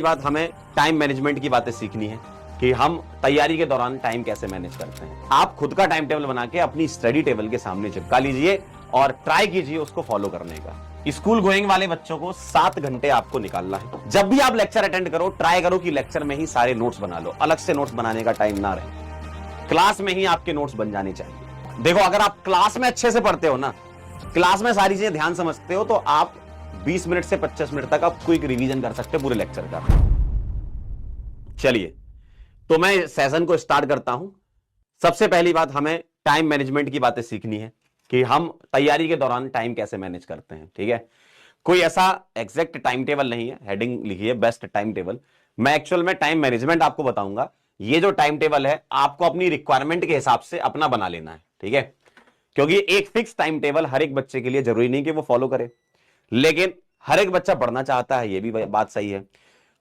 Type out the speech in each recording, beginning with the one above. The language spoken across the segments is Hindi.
बात हमें टाइम मैनेजमेंट की बातें सीखनी है कि हम तैयारी के दौरान टाइम कैसे मैनेज करते हैं। आप खुद का टाइम टेबल बना के अपनी स्टडी टेबल के सामने चिपका लीजिए और ट्राई कीजिए उसको फॉलो करने का। स्कूल गोइंग वाले बच्चों को 7 घंटे आपको निकालना है। जब भी आप लेक्चर अटेंड करो, ट्राई करो कि लेक्चर में ही सारे नोट्स बना लो, अलग से नोट्स बनाने का टाइम ना रहे। क्लास में ही आपके नोट्स बन जाने चाहिए। देखो, अगर आप क्लास में अच्छे से पढ़ते हो ना, क्लास में सारी चीजें ध्यान समझते हो, तो आप 20 मिनट से 25 मिनट तक आप क्विक रिवीजन कर सकते हो पूरे लेक्चर का। चलिए, तो मैं सेशन को स्टार्ट करता हूं। सबसे पहली बात, हमें टाइम मैनेजमेंट की बातें सीखनी है कि हम तैयारी के दौरान टाइम कैसे मैनेज करते हैं। ठीक है, कोई ऐसा एग्जैक्ट टाइम टेबल नहीं है। हेडिंग लिखिए बेस्ट टाइम टेबल। मैं एक्चुअल में टाइम मैनेजमेंट आपको बताऊंगा। ये जो टाइम टेबल है आपको अपनी रिक्वायरमेंट के हिसाब से अपना बना लेना है। ठीक है, क्योंकि एक फिक्स टाइम टेबल हर एक बच्चे के लिए जरूरी नहीं कि वो फॉलो करे, लेकिन हर एक बच्चा पढ़ना चाहता है, ये भी बात सही है।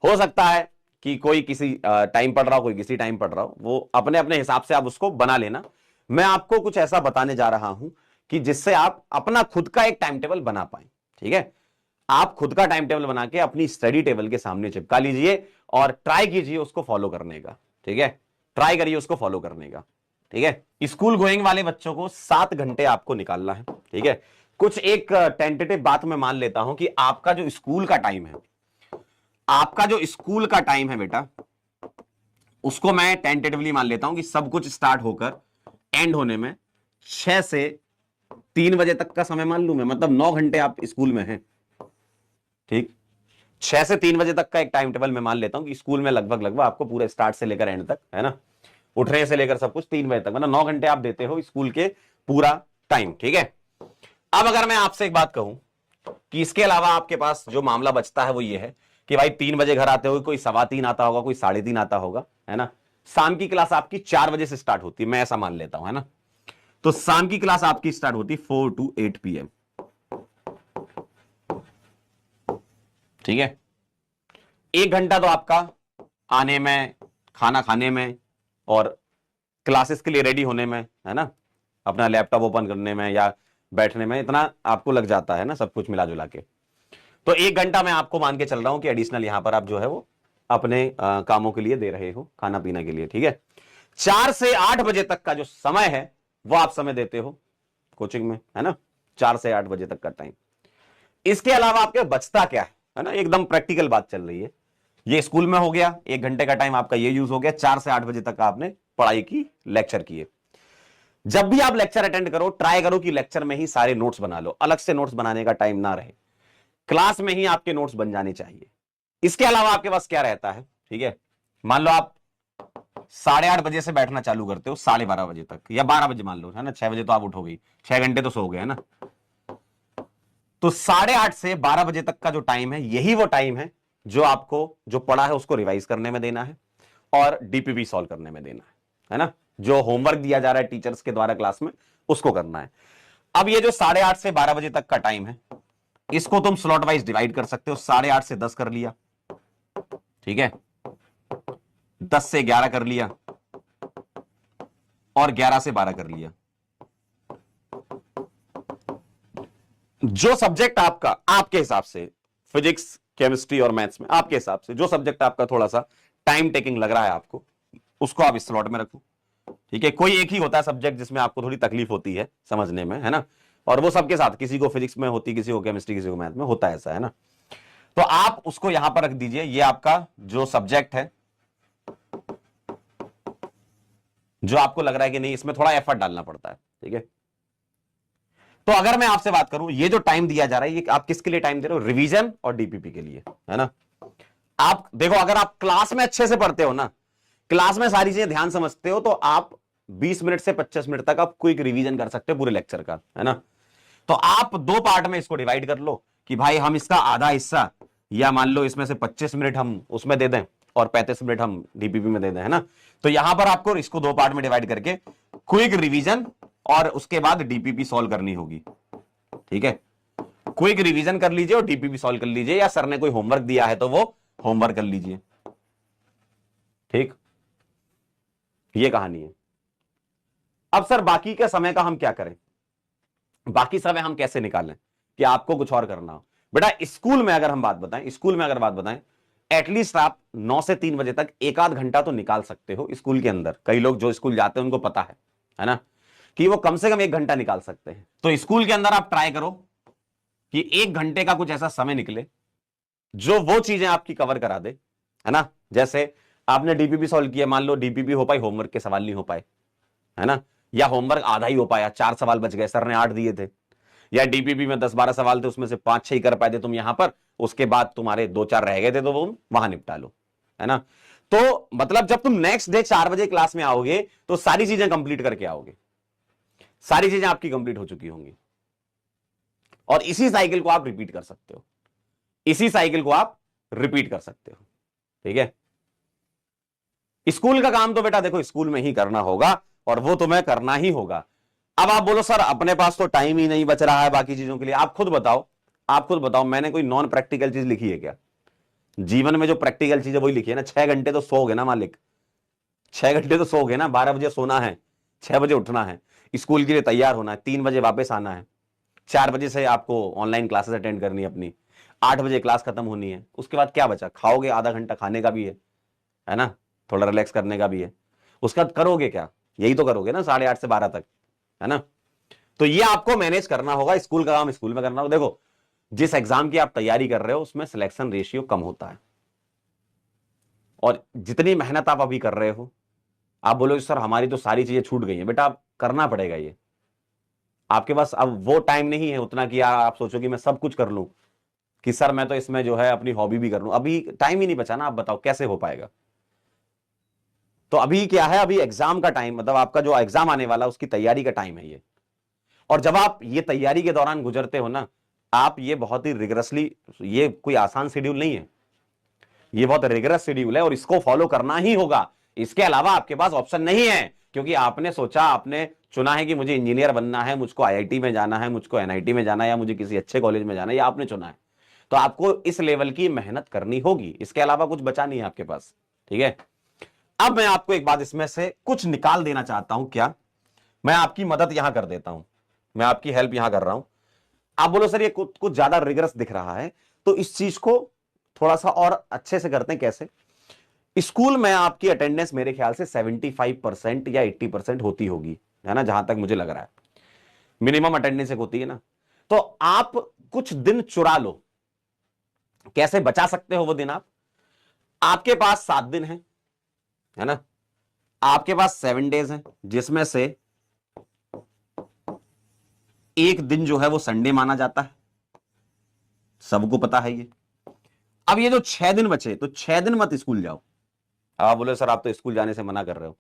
हो सकता है कि कोई किसी टाइम पढ़ रहा हो, कोई किसी टाइम पढ़ रहा हो, वो अपने अपने हिसाब से आप उसको बना लेना। मैं आपको कुछ ऐसा बताने जा रहा हूं कि जिससे आप अपना खुद का एक टाइम टेबल बना पाए। ठीक है, आप खुद का टाइम टेबल बना के अपनी स्टडी टेबल के सामने चिपका लीजिए और ट्राई कीजिए उसको फॉलो करने का। ठीक है, ट्राई करिए उसको फॉलो करने का। ठीक है, स्कूल गोइंग वाले बच्चों को 7 घंटे आपको निकालना है। ठीक है, कुछ एक टेंटेटिव बात मैं मान लेता हूं कि आपका जो स्कूल का टाइम है, आपका जो स्कूल का टाइम है बेटा, उसको मैं टेंटेटिवली मान लेता हूं कि सब कुछ स्टार्ट होकर एंड होने में 6 से 3 बजे तक का समय मान लूं मैं, मतलब 9 घंटे आप स्कूल में हैं। ठीक, 6 से 3 बजे तक का एक टाइम टेबल मैं मान लेता हूं कि स्कूल में लगभग आपको पूरे स्टार्ट से लेकर एंड तक, है ना, उठने से लेकर सब कुछ 3 बजे तक, मतलब 9 घंटे आप देते हो स्कूल के पूरा टाइम। ठीक है, अब अगर मैं आपसे एक बात कहूं कि इसके अलावा आपके पास जो मामला बचता है वो ये है कि भाई 3 बजे घर आते हो, कोई 3:15 आता होगा, कोई 3:30 आता होगा, है ना। शाम की क्लास आपकी 4 बजे से स्टार्ट होती है, मैं ऐसा मान लेता हूं, है ना। तो शाम की क्लास आपकी स्टार्ट होती 4 to 8 PM। ठीक है, 1 घंटा तो आपका आने में, खाना खाने में और क्लासेस के लिए रेडी होने में, है ना, अपना लैपटॉप ओपन करने में या बैठने में, इतना आपको लग जाता है ना, सब कुछ मिला जुला के। तो 1 घंटा मैं आपको मान के चल रहा हूं कि एडिशनल यहां पर आप जो है वो अपने कामों के लिए दे रहे हो, खाना पीना के लिए। ठीक है, 4 से 8 बजे तक का जो समय है वो आप समय देते हो कोचिंग में, है ना, 4 से 8 बजे तक का टाइम। इसके अलावा आपके बचता क्या है ना, एकदम प्रैक्टिकल बात चल रही है। ये स्कूल में हो गया, 1 घंटे का टाइम आपका ये यूज हो गया, 4 से 8 बजे तक आपने पढ़ाई की, लेक्चर किए। जब भी आप लेक्चर अटेंड करो, ट्राई करो कि लेक्चर में ही सारे नोट्स बना लो, अलग से नोट्स बनाने का टाइम ना रहे, क्लास में ही आपके नोट्स बन जाने चाहिए। इसके अलावा आपके पास क्या रहता है, ठीक है, मान लो आप 8:30 बजे से बैठना चालू करते हो 12:30 बजे तक, या 12 बजे मान लो, है ना, 6 बजे तो आप उठो गई, 6 घंटे तो सो गए, है ना। तो 8:30 से 12 बजे तक का जो टाइम है, यही वो टाइम है जो आपको जो पढ़ा है उसको रिवाइज करने में देना है और डीपीपी सॉल्व करने में देना है ना, जो होमवर्क दिया जा रहा है टीचर्स के द्वारा क्लास में, उसको करना है। अब ये जो 8:30 से 12 बजे तक का टाइम है, इसको तुम स्लॉट वाइज डिवाइड कर सकते हो। 8:30 से 10 कर लिया, ठीक है, 10 से 11 कर लिया और 11 से 12 कर लिया। जो सब्जेक्ट आपका, आपके हिसाब से, फिजिक्स, केमिस्ट्री और मैथ्स में आपके हिसाब से जो सब्जेक्ट आपका थोड़ा सा टाइम टेकिंग लग रहा है आपको, उसको आप इस स्लॉट में रखो। ठीक है, कोई एक ही होता है सब्जेक्ट जिसमें आपको थोड़ी तकलीफ होती है समझने में, है ना, और वो सबके साथ, किसी को फिजिक्स में होती, किसी को केमिस्ट्री, किसी को मैथ में होता है, ऐसा है ना। तो आप उसको यहां पर रख दीजिए, ये आपका जो सब्जेक्ट है, जो आपको लग रहा है कि नहीं इसमें थोड़ा एफर्ट डालना पड़ता है। ठीक है, तो अगर मैं आपसे बात करूं, ये जो टाइम दिया जा रहा है, ये आप किसके लिए टाइम दे रहे हो, रिवीजन और डीपीपी के लिए, है ना। आप देखो, अगर आप क्लास में अच्छे से पढ़ते हो ना, क्लास में सारी चीजें ध्यान समझते हो, तो आप 20 मिनट से 25 मिनट तक आप क्विक रिवीजन कर सकते हो पूरे लेक्चर का, है ना। तो आप 2 पार्ट में इसको डिवाइड कर लो कि भाई हम इसका आधा हिस्सा, या मान लो इसमें से 25 मिनट हम उसमें दे दें और 35 मिनट हम डीपीपी में दे दें, है ना। तो यहां पर आपको इसको 2 पार्ट में डिवाइड करके क्विक रिवीजन और उसके बाद डीपीपी सॉल्व करनी होगी। ठीक है, क्विक रिवीजन कर लीजिए और डीपीपी सॉल्व कर लीजिए, या सर ने कोई होमवर्क दिया है तो वो होमवर्क कर लीजिए। ठीक, ये कहानी है। अब सर बाकी के समय का हम क्या करें, बाकी समय हम कैसे निकालें कि आपको कुछ और करना हो। बेटा स्कूल में अगर हम बात बताएं, स्कूल में अगर बात बताएं, एटलीस्ट आप 9 से 3 बजे तक एक आध घंटा तो निकाल सकते हो स्कूल के अंदर। कई लोग जो स्कूल जाते हैं उनको पता है ना, कि वो कम से कम 1 घंटा निकाल सकते हैं। तो स्कूल के अंदर आप ट्राई करो कि 1 घंटे का कुछ ऐसा समय निकले जो वो चीजें आपकी कवर करा दे, है ना। जैसे आपने डीपीपी सॉल्व किया, मान लो डीपीपी हो पाई, होमवर्क के सवाल नहीं हो पाए, है ना, या होमवर्क आधा ही हो पाया, 4 सवाल बच गए, सर ने 8 दिए थे, या डीपीपी में 10-12 सवाल थे, उसमें से 5-6 ही कर पाए थे तुम यहां पर, उसके बाद तुम्हारे 2-4 रह गए थे, तो वो वहां निपटा लो, है ना। तो मतलब जब तुम नेक्स्ट डे 4 बजे क्लास में आओगे तो सारी चीजें कंप्लीट करके आओगे, सारी चीजें आपकी कंप्लीट हो चुकी होंगी। और इसी साइकिल को आप रिपीट कर सकते हो, इसी साइकिल को आप रिपीट कर सकते हो, ठीक है। स्कूल का काम तो बेटा देखो स्कूल में ही करना होगा, और वो तुम्हें करना ही होगा। अब आप बोलो सर अपने पास तो टाइम ही नहीं बच रहा है बाकी चीजों के लिए। आप खुद बताओ, आप खुद बताओ, मैंने कोई नॉन प्रैक्टिकल चीज लिखी है क्या? जीवन में जो प्रैक्टिकल चीज है वही लिखी है ना। 6 घंटे तो सोओगे ना मालिक, 6 घंटे तो सोओगे ना। 12 बजे सोना है, 6 बजे उठना है, स्कूल के लिए तैयार होना है, 3 बजे वापस आना है, 4 बजे से आपको ऑनलाइन क्लासेस अटेंड करनी है अपनी, 8 बजे क्लास खत्म होनी है। उसके बाद क्या बचा? खाओगे, आधा घंटा खाने का भी है ना, थोड़ा रिलैक्स करने का भी है। उसका करोगे क्या? यही तो करोगे ना 8:30 से 12 तक, है ना। तो ये आपको मैनेज करना होगा। स्कूल का काम स्कूल में करना होगा। देखो जिस एग्जाम की आप तैयारी कर रहे हो उसमें सिलेक्शन रेशियो कम होता है, और जितनी मेहनत आप अभी कर रहे हो, आप बोलोगे सर हमारी तो सारी चीजें छूट गई हैं, बेटा आप करना पड़ेगा। ये आपके पास अब वो टाइम नहीं है उतना कि आप सोचो कि मैं सब कुछ कर लूं, कि सर मैं तो इसमें जो है अपनी हॉबी भी कर लूं। अभी टाइम ही नहीं बचा ना। आप बताओ कैसे हो पाएगा? तो अभी क्या है, अभी एग्जाम का टाइम, मतलब आपका जो एग्जाम आने वाला उसकी तैयारी का टाइम है ये। और जब आप ये तैयारी के दौरान गुजरते हो ना, आप ये बहुत ही रिगरसली, ये कोई आसान शेड्यूल नहीं है, ये बहुत रिगरस शेड्यूल है, और इसको फॉलो करना ही होगा। इसके अलावा आपके पास ऑप्शन नहीं है, क्योंकि आपने सोचा, आपने चुना है कि मुझे इंजीनियर बनना है, मुझको आईआईटी में जाना है, मुझको एनआईटी में जाना है, या मुझे किसी अच्छे कॉलेज में जाना है, या आपने चुना है, तो आपको इस लेवल की मेहनत करनी होगी। इसके अलावा कुछ बचा नहीं है आपके पास, ठीक है। अब मैं आपको एक बात इसमें से कुछ निकाल देना चाहता हूं। क्या? मैं आपकी मदद यहां कर देता हूं, मैं आपकी हेल्प यहां कर रहा हूं। आप बोलो सर ये कुछ ज्यादा रिगरस दिख रहा है, तो इस चीज को थोड़ा सा और अच्छे से करते हैं। कैसे? स्कूल में आपकी अटेंडेंस मेरे ख्याल से 75% या 80% होती होगी, है ना, जहां तक मुझे लग रहा है। मिनिमम अटेंडेंस एक होती है ना। तो आप कुछ दिन चुरा लो। कैसे बचा सकते हो वो दिन? आपके पास 7 दिन है ना, आपके पास 7 डेज हैं, जिसमें से एक दिन जो है वो संडे माना जाता है, सबको पता है ये। अब ये जो 6 दिन बचे, तो 6 दिन मत स्कूल जाओ। आप बोले सर आप तो स्कूल जाने से मना कर रहे हो।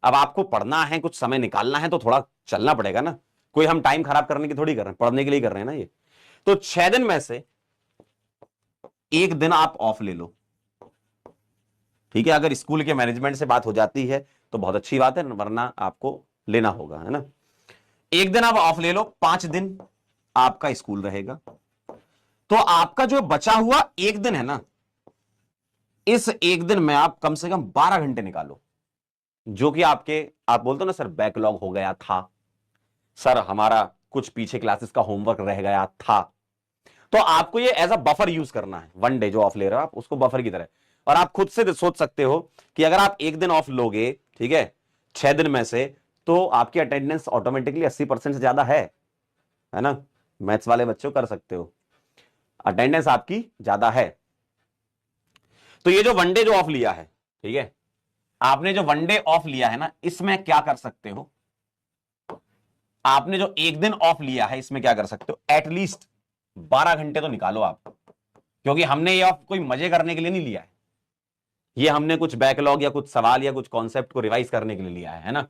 अब आपको पढ़ना है, कुछ समय निकालना है, तो थोड़ा चलना पड़ेगा ना। कोई हम टाइम खराब करने की थोड़ी कर रहे हैं, पढ़ने के लिए कर रहे हैं ना ये। तो 6 दिन में से एक दिन आप ऑफ ले लो, ठीक है। अगर स्कूल के मैनेजमेंट से बात हो जाती है तो बहुत अच्छी बात है, वरना आपको लेना होगा, है ना। एक दिन आप ऑफ ले लो, 5 दिन आपका स्कूल रहेगा। तो आपका जो बचा हुआ एक दिन है ना, इस एक दिन में आप कम से कम 12 घंटे निकालो, जो कि आपके, आप बोलते हो ना सर बैकलॉग हो गया था, सर हमारा कुछ पीछे क्लासेस का होमवर्क रह गया था, तो आपको ये एज अ बफर यूज करना है। 1 डे जो ऑफ ले रहे हो आप, उसको बफर की तरह। और आप खुद से सोच सकते हो कि अगर आप एक दिन ऑफ लोगे, ठीक है, 6 दिन में से, तो आपकी अटेंडेंस ऑटोमेटिकली 80% से ज्यादा है ना। मैथ्स वाले बच्चों कर सकते हो, अटेंडेंस आपकी ज्यादा है। तो ये जो 1 डे जो ऑफ लिया है, ठीक है, आपने जो 1 डे ऑफ लिया है ना, इसमें क्या कर सकते हो? आपने जो एक दिन ऑफ लिया है, इसमें क्या कर सकते हो? एटलीस्ट 12 घंटे तो निकालो आप, क्योंकि हमने ये ऑफ कोई मजे करने के लिए नहीं लिया है, ये हमने कुछ बैकलॉग या कुछ सवाल या कुछ कॉन्सेप्ट को रिवाइज करने के लिए लिया है ना।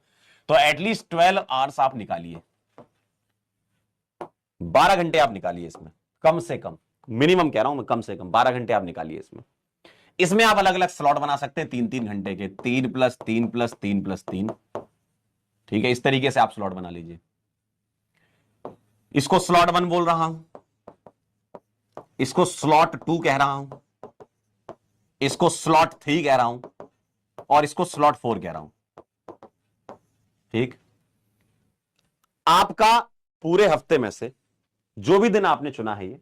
तो एटलीस्ट 12 आवर्स आप निकालिए, 12 घंटे आप निकालिए इसमें, कम से कम। मिनिमम कह रहा हूं मैं, कम से कम 12 घंटे आप निकालिए इसमें। इसमें आप अलग अलग स्लॉट बना सकते हैं, 3-3 घंटे के, 3+3+3+3, ठीक है। इस तरीके से आप स्लॉट बना लीजिए। इसको स्लॉट 1 बोल रहा हूं, इसको स्लॉट 2 कह रहा हूं, इसको स्लॉट 3 कह रहा हूं, और इसको स्लॉट 4 कह रहा हूं, ठीक। आपका पूरे हफ्ते में से जो भी दिन आपने चुना है ये,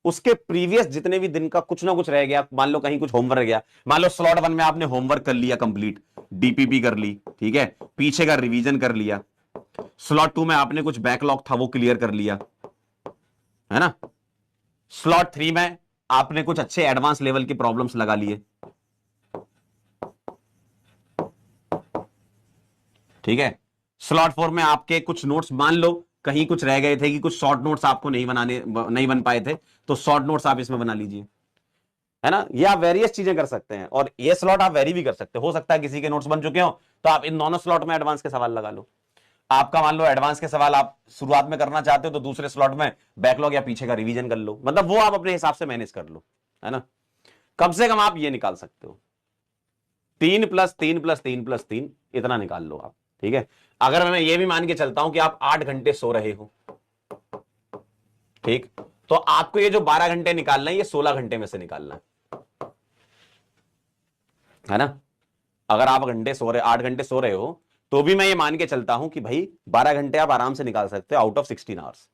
उसके प्रीवियस जितने भी दिन का कुछ ना कुछ रह गया, मान लो कहीं कुछ होमवर्क रह गया, मान लो स्लॉट 1 में आपने होमवर्क कर लिया कंप्लीट, डीपीपी कर ली, ठीक है, पीछे का रिवीजन कर लिया, स्लॉट 2 में आपने कुछ बैकलॉग था वो क्लियर कर लिया, है ना, स्लॉट 3 में आपने कुछ अच्छे एडवांस लेवल के प्रॉब्लम्स लगा लिए, ठीक है, स्लॉट 4 में आपके कुछ नोट्स मान लो कहीं कुछ रह गए थे कि कुछ शॉर्ट नोट्स आपको नहीं बन पाए थे, तो शॉर्ट नोट्स आप इसमें बना लीजिए, है ना। ये आप वेरियस चीजें कर सकते हैं, और ये स्लॉट आप वेरी भी कर सकते हो सकता है किसी के नोट्स बन चुके हो तो आप इन दोनों स्लॉट में एडवांस के सवाल लगा लो। आपका मान लो एडवांस के सवाल आप शुरुआत में करना चाहते हो तो दूसरे स्लॉट में बैकलॉग या पीछे का रिवीजन कर लो, मतलब वो आप अपने हिसाब से मैनेज कर लो, है ना। कम से कम आप ये निकाल सकते हो 3+3+3+3 इतना निकाल लो आप, ठीक है। अगर मैं ये भी मान के चलता हूं कि आप 8 घंटे सो रहे हो, ठीक, तो आपको ये जो 12 घंटे निकालना है ये 16 घंटे में से निकालना है ना। अगर आप 8 घंटे सो रहे हो तो भी मैं ये मान के चलता हूं कि भाई 12 घंटे आप आराम से निकाल सकते हो आउट ऑफ 16 आवर्स,